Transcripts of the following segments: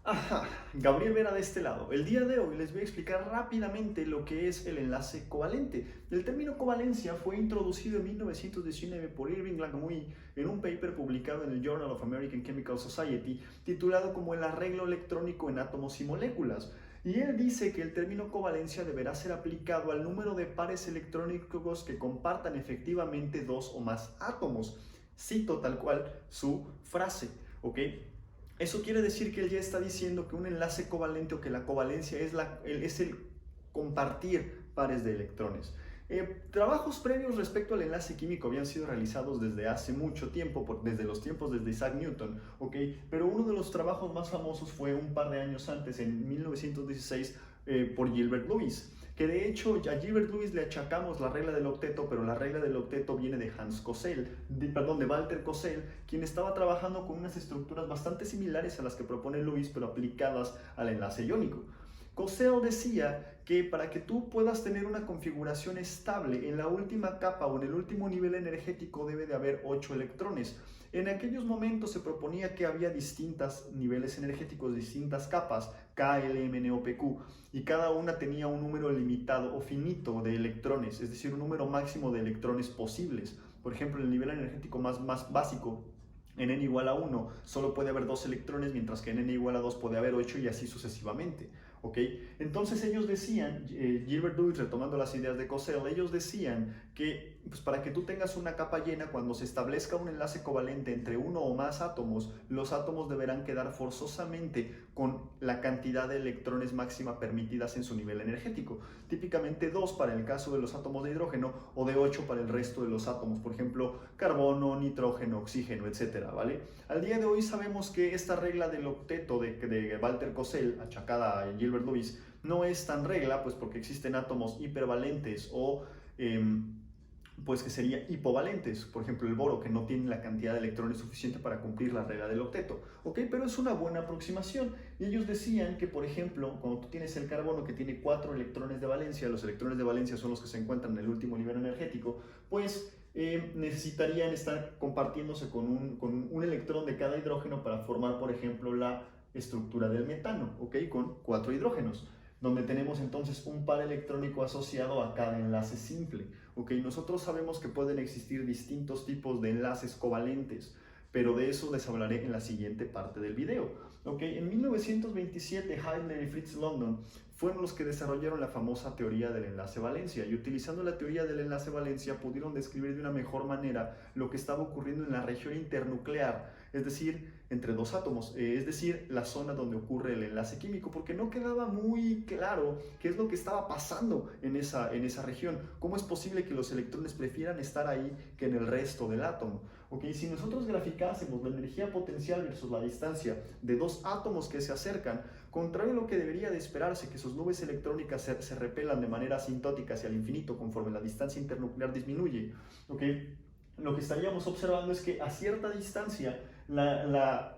Ajá, Gabriel Vera de este lado. El día de hoy les voy a explicar rápidamente lo que es el enlace covalente. El término covalencia fue introducido en 1919 por Irving Langmuir en un paper publicado en el Journal of American Chemical Society titulado como el arreglo electrónico en átomos y moléculas. Y él dice que el término covalencia deberá ser aplicado al número de pares electrónicos que compartan efectivamente dos o más átomos. Cito tal cual su frase, ¿ok? Eso quiere decir que él ya está diciendo que un enlace covalente o que la covalencia es el compartir pares de electrones. Trabajos previos respecto al enlace químico habían sido realizados desde hace mucho tiempo, desde los tiempos desde Isaac Newton, ¿ok? Pero uno de los trabajos más famosos fue un par de años antes, en 1916, por Gilbert Lewis, que de hecho a Gilbert Lewis le achacamos la regla del octeto, pero la regla del octeto viene de Hans Kossel, de Walter Kossel, quien estaba trabajando con unas estructuras bastante similares a las que propone Lewis, pero aplicadas al enlace iónico. Kossel decía que para que tú puedas tener una configuración estable en la última capa o en el último nivel energético debe de haber 8 electrones. En aquellos momentos se proponía que había distintos niveles energéticos, distintas capas, K, L, M, N, O, P, Q, y cada una tenía un número limitado o finito de electrones, es decir, un número máximo de electrones posibles. Por ejemplo, en el nivel energético más básico, en n igual a 1 solo puede haber 2 electrones, mientras que en n igual a 2 puede haber 8 y así sucesivamente. ¿Ok? Entonces ellos decían, Gilbert Lewis retomando las ideas de Kossel, ellos decían que pues para que tú tengas una capa llena, cuando se establezca un enlace covalente entre uno o más átomos, los átomos deberán quedar forzosamente con la cantidad de electrones máxima permitidas en su nivel energético. Típicamente 2 para el caso de los átomos de hidrógeno o de 8 para el resto de los átomos, por ejemplo, carbono, nitrógeno, oxígeno, etcétera, ¿vale? Al día de hoy sabemos que esta regla del octeto de Walter Kossel, achacada a Gilbert Lewis, no es tan regla, pues porque existen átomos hipervalentes o pues que serían hipovalentes, por ejemplo el boro, que no tiene la cantidad de electrones suficiente para cumplir la regla del octeto, ¿ok? Pero es una buena aproximación. Y ellos decían que, por ejemplo, cuando tú tienes el carbono que tiene 4 electrones de valencia, los electrones de valencia son los que se encuentran en el último nivel energético, pues necesitarían estar compartiéndose con un electrón de cada hidrógeno para formar, por ejemplo, la estructura del metano, ¿ok? Con 4 hidrógenos, donde tenemos entonces un par electrónico asociado a cada enlace simple. ¿Ok? Nosotros sabemos que pueden existir distintos tipos de enlaces covalentes, pero de eso les hablaré en la siguiente parte del video. ¿Ok? En 1927, Heitner y Fritz London fueron los que desarrollaron la famosa teoría del enlace valencia, y utilizando la teoría del enlace valencia pudieron describir de una mejor manera lo que estaba ocurriendo en la región internuclear, es decir, entre dos átomos, es decir, la zona donde ocurre el enlace químico, porque no quedaba muy claro qué es lo que estaba pasando en esa región. ¿Cómo es posible que los electrones prefieran estar ahí que en el resto del átomo? ¿Ok? Si nosotros graficásemos la energía potencial versus la distancia de dos átomos que se acercan, contrario a lo que debería de esperarse, que sus nubes electrónicas se repelan de manera asintótica hacia el infinito conforme la distancia internuclear disminuye, ¿ok? Lo que estaríamos observando es que a cierta distancia la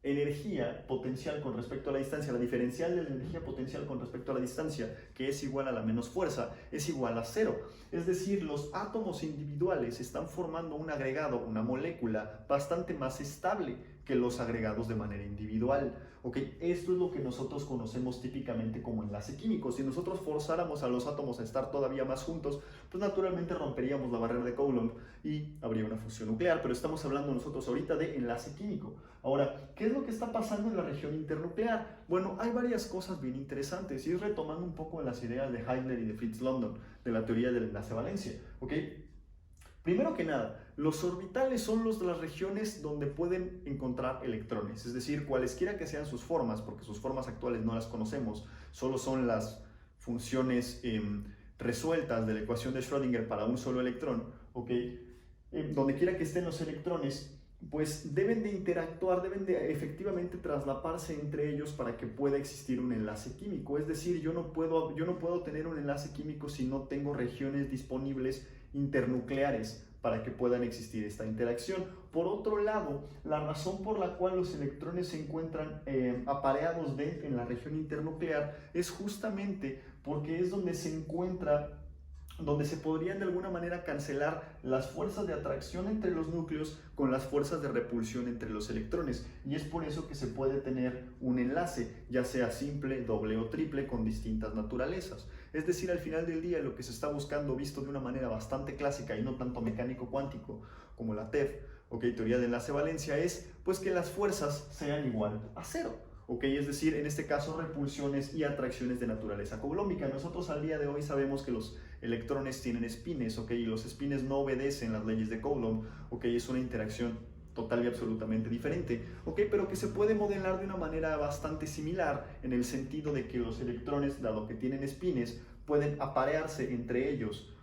energía potencial con respecto a la distancia, la diferencial de la energía potencial con respecto a la distancia, que es igual a la menos fuerza, es igual a cero. Es decir, los átomos individuales están formando un agregado, una molécula bastante más estable que los agregados de manera individual. ¿Okay? Esto es lo que nosotros conocemos típicamente como enlace químico. Si nosotros forzáramos a los átomos a estar todavía más juntos, pues naturalmente romperíamos la barrera de Coulomb y habría una fusión nuclear, pero estamos hablando nosotros ahorita de enlace químico. Ahora, ¿qué es lo que está pasando en la región internuclear? Bueno, hay varias cosas bien interesantes, y retomando un poco las ideas de Heitner y de Fritz London, de la teoría del enlace valencia, ¿ok? Primero que nada, los orbitales son las regiones donde pueden encontrar electrones, es decir, cualesquiera que sean sus formas, porque sus formas actuales no las conocemos, solo son las funciones resueltas de la ecuación de Schrödinger para un solo electrón, ¿ok? Donde quiera que estén los electrones, pues deben de interactuar, deben de efectivamente traslaparse entre ellos para que pueda existir un enlace químico. Es decir, yo no puedo tener un enlace químico si no tengo regiones disponibles internucleares para que puedan existir esta interacción. Por otro lado, la razón por la cual los electrones se encuentran apareados en la región internuclear es justamente porque es donde se encuentra donde se podrían de alguna manera cancelar las fuerzas de atracción entre los núcleos con las fuerzas de repulsión entre los electrones, y es por eso que se puede tener un enlace, ya sea simple, doble o triple, con distintas naturalezas. Es decir, al final del día lo que se está buscando, visto de una manera bastante clásica y no tanto mecánico cuántico como la TeV, teoría de enlace-valencia, es pues que las fuerzas sean igual a cero. Es decir, en este caso repulsiones y atracciones de naturaleza coulombica. Nosotros al día de hoy sabemos que los electrones tienen espines, y los espines no obedecen las leyes de Coulomb, es una interacción total y absolutamente diferente, pero que se puede modelar de una manera bastante similar, en el sentido de que los electrones, dado que tienen espines, pueden aparearse entre ellos,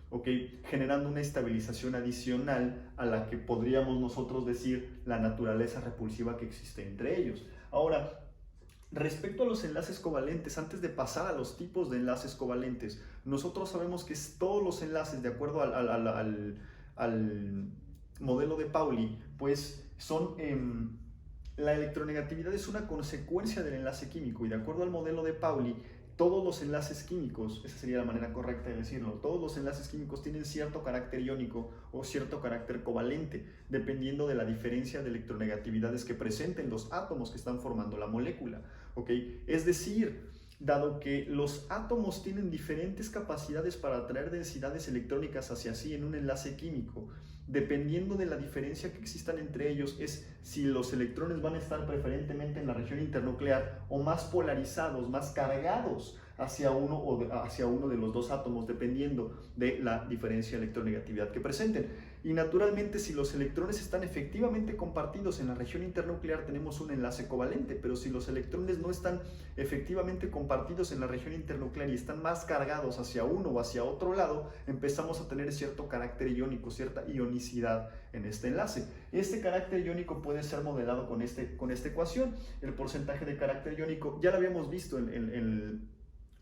generando una estabilización adicional a la que podríamos nosotros decir la naturaleza repulsiva que existe entre ellos. Ahora, respecto a los enlaces covalentes, antes de pasar a los tipos de enlaces covalentes, nosotros sabemos que todos los enlaces, de acuerdo al modelo de Pauli, pues son, la electronegatividad es una consecuencia del enlace químico, y de acuerdo al modelo de Pauli, todos los enlaces químicos, esa sería la manera correcta de decirlo, todos los enlaces químicos tienen cierto carácter iónico o cierto carácter covalente, dependiendo de la diferencia de electronegatividades que presenten los átomos que están formando la molécula. Es decir, dado que los átomos tienen diferentes capacidades para atraer densidades electrónicas hacia sí en un enlace químico, dependiendo de la diferencia que existan entre ellos, es si los electrones van a estar preferentemente en la región internuclear o más polarizados, más cargados hacia uno de los dos átomos, dependiendo de la diferencia de electronegatividad que presenten. Y naturalmente, si los electrones están efectivamente compartidos en la región internuclear, tenemos un enlace covalente, pero si los electrones no están efectivamente compartidos en la región internuclear y están más cargados hacia uno o hacia otro lado, empezamos a tener cierto carácter iónico, cierta ionicidad en este enlace. Este carácter iónico puede ser modelado con esta ecuación. El porcentaje de carácter iónico, ya lo habíamos visto en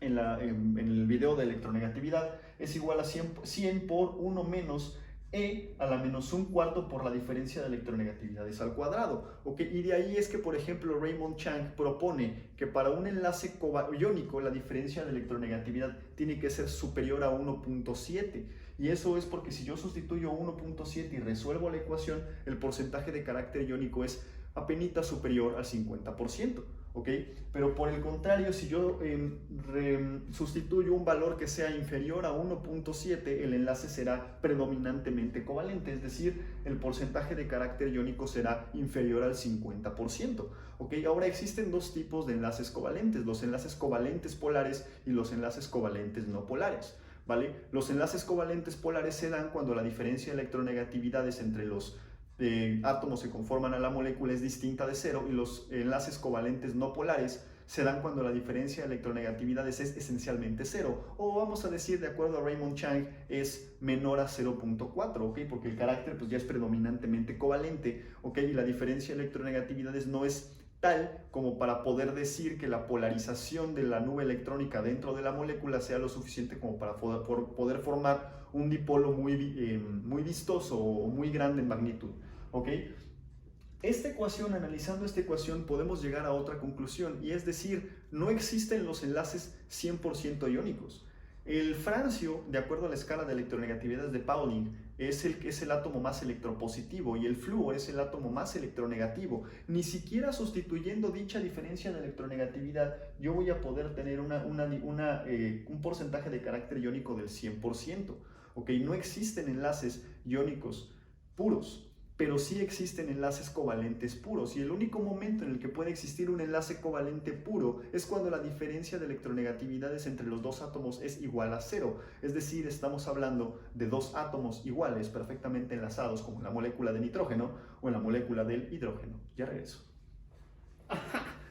el video de electronegatividad, es igual a 100 por 1 menos E a la menos un cuarto por la diferencia de electronegatividades al cuadrado. Y de ahí es que, por ejemplo, Raymond Chang propone que para un enlace iónico la diferencia de electronegatividad tiene que ser superior a 1.7. Y eso es porque si yo sustituyo 1.7 y resuelvo la ecuación, el porcentaje de carácter iónico es apenas superior al 50%. Pero por el contrario, si yo sustituyo un valor que sea inferior a 1.7, el enlace será predominantemente covalente, es decir, el porcentaje de carácter iónico será inferior al 50%. Ahora existen dos tipos de enlaces covalentes, los enlaces covalentes polares y los enlaces covalentes no polares. Los enlaces covalentes polares se dan cuando la diferencia de electronegatividades entre los átomos que conforman a la molécula es distinta de cero, y los enlaces covalentes no polares se dan cuando la diferencia de electronegatividades es esencialmente cero, o vamos a decir, de acuerdo a Raymond Chang, es menor a 0.4, porque el carácter pues ya es predominantemente covalente, y la diferencia de electronegatividades no es tal como para poder decir que la polarización de la nube electrónica dentro de la molécula sea lo suficiente como para poder formar un dipolo muy vistoso o muy grande en magnitud. Analizando esta ecuación, podemos llegar a otra conclusión, y es decir, no existen los enlaces 100% iónicos. El francio, de acuerdo a la escala de electronegatividades de Pauling, es el átomo más electropositivo, y el flúor es el átomo más electronegativo. Ni siquiera sustituyendo dicha diferencia de electronegatividad, yo voy a poder tener un porcentaje de carácter iónico del 100%. No existen enlaces iónicos puros, pero sí existen enlaces covalentes puros, y el único momento en el que puede existir un enlace covalente puro es cuando la diferencia de electronegatividades entre los dos átomos es igual a cero, es decir, estamos hablando de dos átomos iguales perfectamente enlazados, como en la molécula de nitrógeno o en la molécula del hidrógeno. Ya regreso.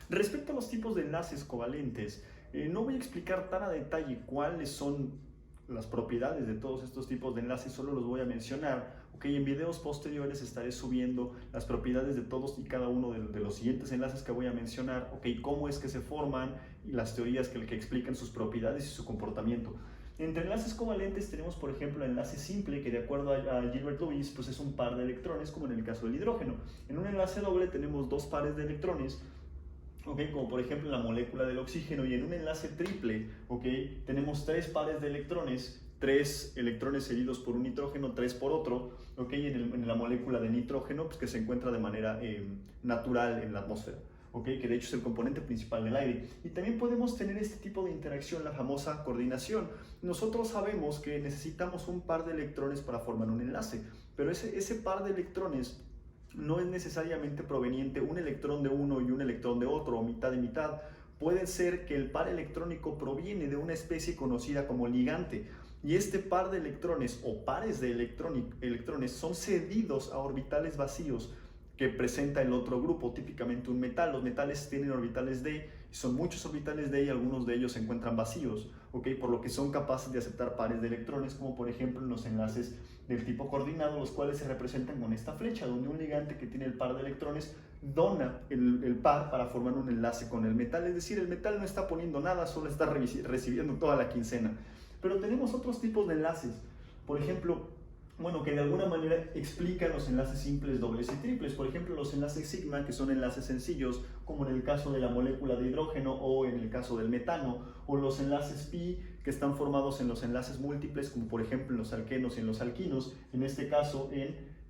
Respecto a los tipos de enlaces covalentes, no voy a explicar tan a detalle cuáles son las propiedades de todos estos tipos de enlaces, solo los voy a mencionar. En videos posteriores estaré subiendo las propiedades de todos y cada uno de los siguientes enlaces que voy a mencionar, cómo es que se forman y las teorías que explican sus propiedades y su comportamiento. Entre enlaces covalentes tenemos, por ejemplo, el enlace simple, que de acuerdo a Gilbert Lewis, pues es un par de electrones, como en el caso del hidrógeno. En un enlace doble tenemos dos pares de electrones, como por ejemplo en la molécula del oxígeno, y en un enlace triple, tenemos tres pares de electrones, 3 electrones cedidos por un nitrógeno, 3 por otro, ¿okay? En la molécula de nitrógeno, pues, que se encuentra de manera natural en la atmósfera, ¿okay? Que de hecho es el componente principal del aire. Y también podemos tener este tipo de interacción, la famosa coordinación. Nosotros sabemos que necesitamos un par de electrones para formar un enlace, pero ese par de electrones no es necesariamente proveniente un electrón de uno y un electrón de otro, o mitad y mitad. Puede ser que el par electrónico proviene de una especie conocida como ligante, y este par de electrones o pares de electrones son cedidos a orbitales vacíos que presenta el otro grupo, típicamente un metal. Los metales tienen orbitales d, y son muchos orbitales d, y algunos de ellos se encuentran vacíos, ¿okay? Por lo que son capaces de aceptar pares de electrones, como por ejemplo en los enlaces del tipo coordinado, los cuales se representan con esta flecha, donde un ligante que tiene el par de electrones dona el par para formar un enlace con el metal. Es decir, el metal no está poniendo nada, solo está recibiendo toda la quincena. Pero tenemos otros tipos de enlaces, por ejemplo, que de alguna manera explican los enlaces simples, dobles y triples. Por ejemplo, los enlaces sigma, que son enlaces sencillos, como en el caso de la molécula de hidrógeno o en el caso del metano, o los enlaces pi, que están formados en los enlaces múltiples, como por ejemplo en los alquenos y en los alquinos, en este caso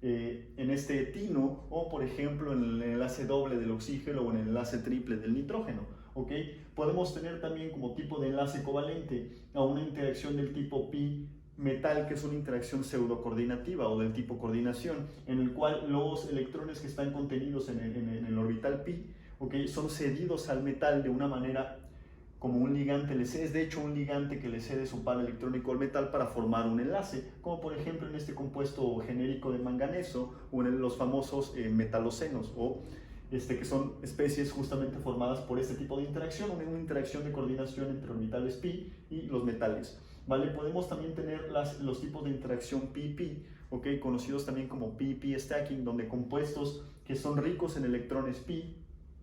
en este etino, o por ejemplo en el enlace doble del oxígeno o en el enlace triple del nitrógeno. ¿Okay? Podemos tener también como tipo de enlace covalente a una interacción del tipo pi metal, que es una interacción pseudocoordinativa o del tipo coordinación, en el cual los electrones que están contenidos en el orbital pi, ¿okay? Son cedidos al metal de una manera como un ligante le cede. Es de hecho un ligante que le cede su par electrónico al metal para formar un enlace, como por ejemplo en este compuesto genérico de manganeso o en los famosos metalocenos, que son especies justamente formadas por este tipo de interacción, una interacción de coordinación entre orbitales pi y los metales, ¿vale? Podemos también tener los tipos de interacción pi-pi, ¿okay? Conocidos también como pi-pi stacking, donde compuestos que son ricos en electrones pi,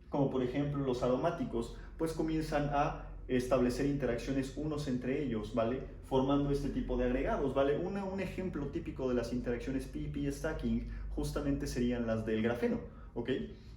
como por ejemplo los aromáticos, pues comienzan a establecer interacciones unos entre ellos, ¿vale? Formando este tipo de agregados, ¿vale? Un ejemplo típico de las interacciones pi-pi stacking justamente serían las del grafeno, ¿ok?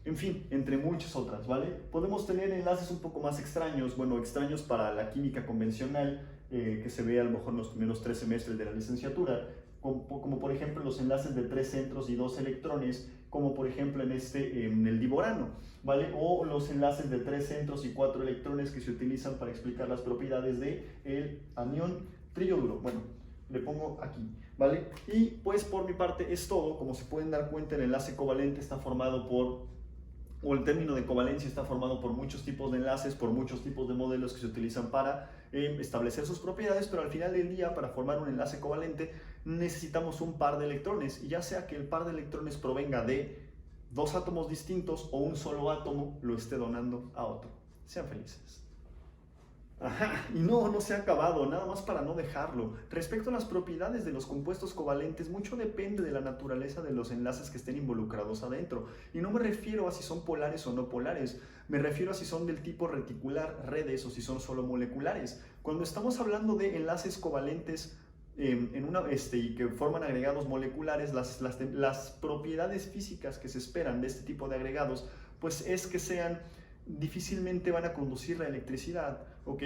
En fin, entre muchas otras, ¿vale? Podemos tener enlaces un poco más extraños, extraños para la química convencional, que se ve a lo mejor en los primeros 3 semestres de la licenciatura, como por ejemplo los enlaces de 3 centros y 2 electrones, como por ejemplo en el diborano, ¿vale? O los enlaces de 3 centros y 4 electrones que se utilizan para explicar las propiedades del anión triyoduro. Bueno, le pongo aquí, ¿vale? Y pues por mi parte es todo. Como se pueden dar cuenta, el enlace covalente está formado o el término de covalencia está formado por muchos tipos de enlaces, por muchos tipos de modelos que se utilizan para establecer sus propiedades, pero al final del día, para formar un enlace covalente, necesitamos un par de electrones, y ya sea que el par de electrones provenga de 2 átomos distintos o un solo átomo lo esté donando a otro. Sean felices. Ajá, y no se ha acabado, nada más para no dejarlo. Respecto a las propiedades de los compuestos covalentes, mucho depende de la naturaleza de los enlaces que estén involucrados adentro. Y no me refiero a si son polares o no polares, me refiero a si son del tipo reticular, redes, o si son solo moleculares. Cuando estamos hablando de enlaces covalentes y que forman agregados moleculares, las propiedades físicas que se esperan de este tipo de agregados, pues es que difícilmente van a conducir la electricidad, ¿ok?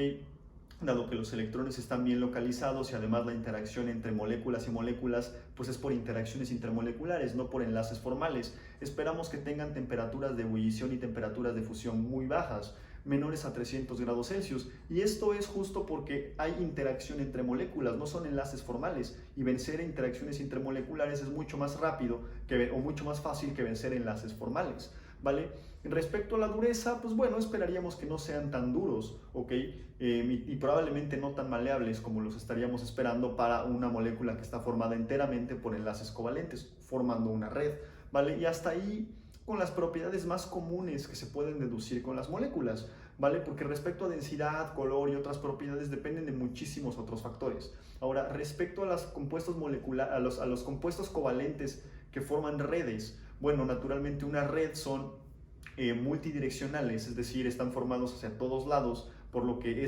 Dado que los electrones están bien localizados, y además la interacción entre moléculas y moléculas pues es por interacciones intermoleculares, no por enlaces formales. Esperamos que tengan temperaturas de ebullición y temperaturas de fusión muy bajas, menores a 300 grados Celsius, y esto es justo porque hay interacción entre moléculas, no son enlaces formales, y vencer interacciones intermoleculares es mucho más rápido o mucho más fácil que vencer enlaces formales, ¿vale? Respecto a la dureza, pues bueno, esperaríamos que no sean tan duros, ¿ok? Y probablemente no tan maleables como los estaríamos esperando para una molécula que está formada enteramente por enlaces covalentes, formando una red, ¿vale? Y hasta ahí con las propiedades más comunes que se pueden deducir con las moléculas, ¿vale? Porque respecto a densidad, color y otras propiedades dependen de muchísimos otros factores. Ahora, respecto a los compuestos a los compuestos covalentes que forman redes, bueno, naturalmente una red son multidireccionales, es decir, están formados hacia todos lados, por lo que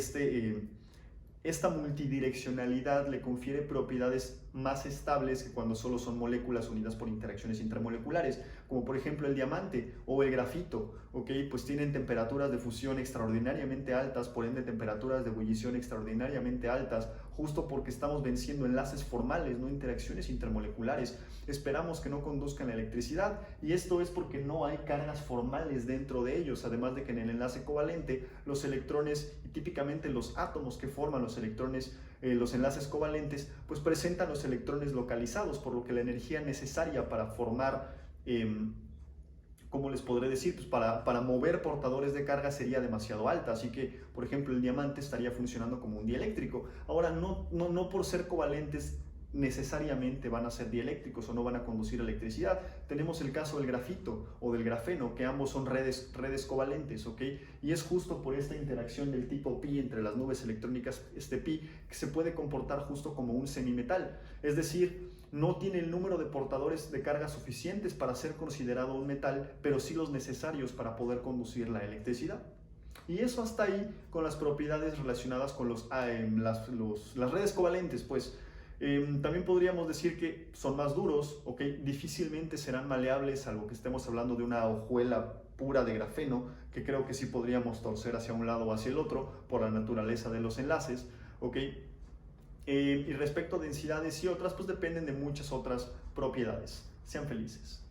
esta multidireccionalidad le confiere propiedades más estables que cuando solo son moléculas unidas por interacciones intermoleculares, como por ejemplo el diamante o el grafito, ¿ok? Pues tienen temperaturas de fusión extraordinariamente altas, por ende temperaturas de ebullición extraordinariamente altas, justo porque estamos venciendo enlaces formales, no interacciones intermoleculares. Esperamos que no conduzcan la electricidad, y esto es porque no hay cargas formales dentro de ellos, además de que en el enlace covalente los electrones y típicamente los átomos que forman los electrones, los enlaces covalentes, pues presentan los electrones localizados, por lo que la energía necesaria para formar, ¿cómo les podré decir? Pues para mover portadores de carga sería demasiado alta, así que, por ejemplo, el diamante estaría funcionando como un dieléctrico. Ahora, no por ser covalentes necesariamente van a ser dieléctricos o no van a conducir electricidad. Tenemos el caso del grafito o del grafeno, que ambos son redes covalentes, ¿ok? Y es justo por esta interacción del tipo pi entre las nubes electrónicas, pi, que se puede comportar justo como un semimetal. Es decir, no tiene el número de portadores de carga suficientes para ser considerado un metal, pero sí los necesarios para poder conducir la electricidad. Y eso hasta ahí con las propiedades relacionadas con las redes covalentes, pues. También podríamos decir que son más duros, ¿ok? Difícilmente serán maleables, salvo que estemos hablando de una hojuela pura de grafeno, que creo que sí podríamos torcer hacia un lado o hacia el otro por la naturaleza de los enlaces, ¿ok? Y respecto a densidades y otras, pues dependen de muchas otras propiedades. Sean felices.